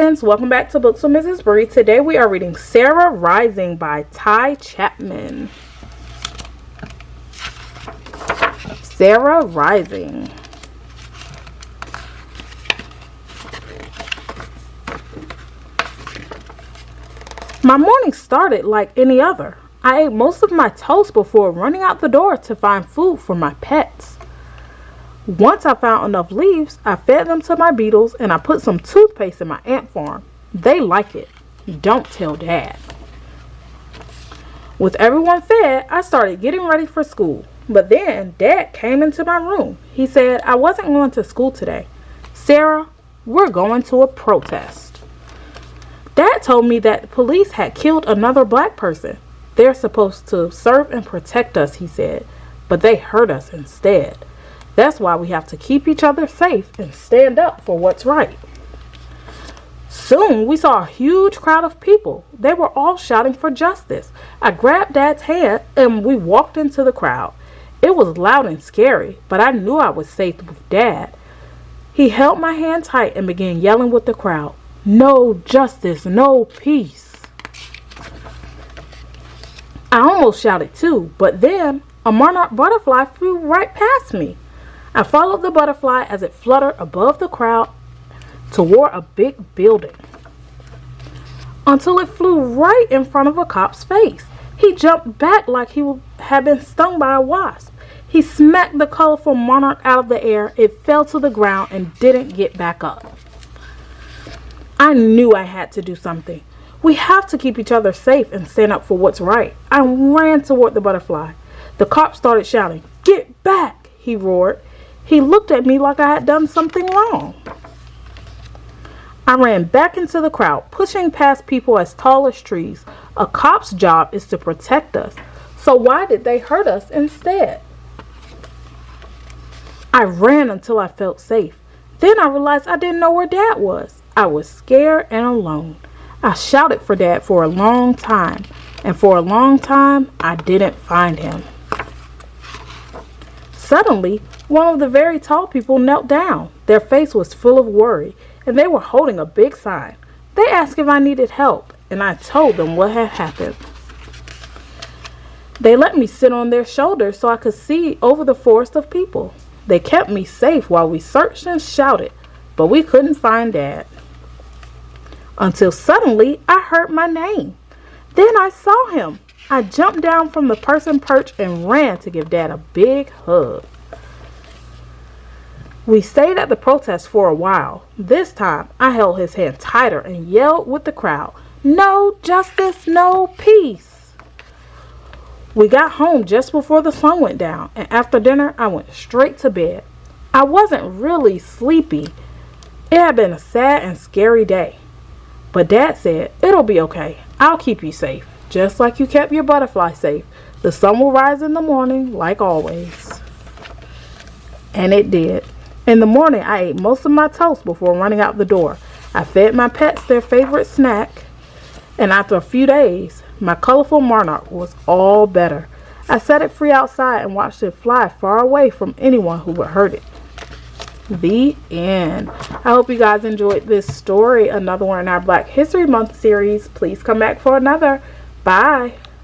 friends, welcome back to Books with Mrs. Bree. Today we are reading Sarah Rising by Ty Chapman. Sarah Rising. My morning started like any other. I ate most of my toast before running out the door to find food for my pets. Once I found enough leaves, I fed them to my beetles and I put some toothpaste in my ant farm. They like it. Don't tell Dad. With everyone fed, I started getting ready for school. But then Dad came into my room. He said I wasn't going to school today. Sarah, we're going to a protest. Dad told me that the police had killed another black person. They're supposed to serve and protect us, he said, but they hurt us instead. That's why we have to keep each other safe and stand up for what's right. Soon we saw a huge crowd of people. They were all shouting for justice. I grabbed Dad's hand and we walked into the crowd. It was loud and scary, but I knew I was safe with Dad. He held my hand tight and began yelling with the crowd, "No justice, no peace." I almost shouted too, but then a monarch butterfly flew right past me. I followed the butterfly as it fluttered above the crowd toward a big building until it flew right in front of a cop's face. He jumped back like he had been stung by a wasp. He smacked the colorful monarch out of the air. It fell to the ground and didn't get back up. I knew I had to do something. We have to keep each other safe and stand up for what's right. I ran toward the butterfly. The cop started shouting, "Get back!" he roared. He looked at me like I had done something wrong. I ran back into the crowd, pushing past people as tall as trees. A cop's job is to protect us. So why did they hurt us instead? I ran until I felt safe. Then I realized I didn't know where Dad was. I was scared and alone. I shouted for Dad for a long time, and for a long time, I didn't find him. Suddenly, one of the very tall people knelt down. Their face was full of worry, and they were holding a big sign. They asked if I needed help, and I told them what had happened. They let me sit on their shoulders so I could see over the forest of people. They kept me safe while we searched and shouted, but we couldn't find Dad. Until suddenly, I heard my name. Then I saw him. I jumped down from the person perch and ran to give Dad a big hug. We stayed at the protest for a while. This time, I held his hand tighter and yelled with the crowd, "No justice, no peace." We got home just before the sun went down, and after dinner, I went straight to bed. I wasn't really sleepy. It had been a sad and scary day. But Dad said, "It'll be okay. I'll keep you safe, just like you kept your butterfly safe. The sun will rise in the morning, like always." And it did. In the morning, I ate most of my toast before running out the door. I fed my pets their favorite snack, and after a few days, my colorful monarch was all better. I set it free outside and watched it fly far away from anyone who would hurt it. The end. I hope you guys enjoyed this story, another one in our Black History Month series. Please come back for another. Bye.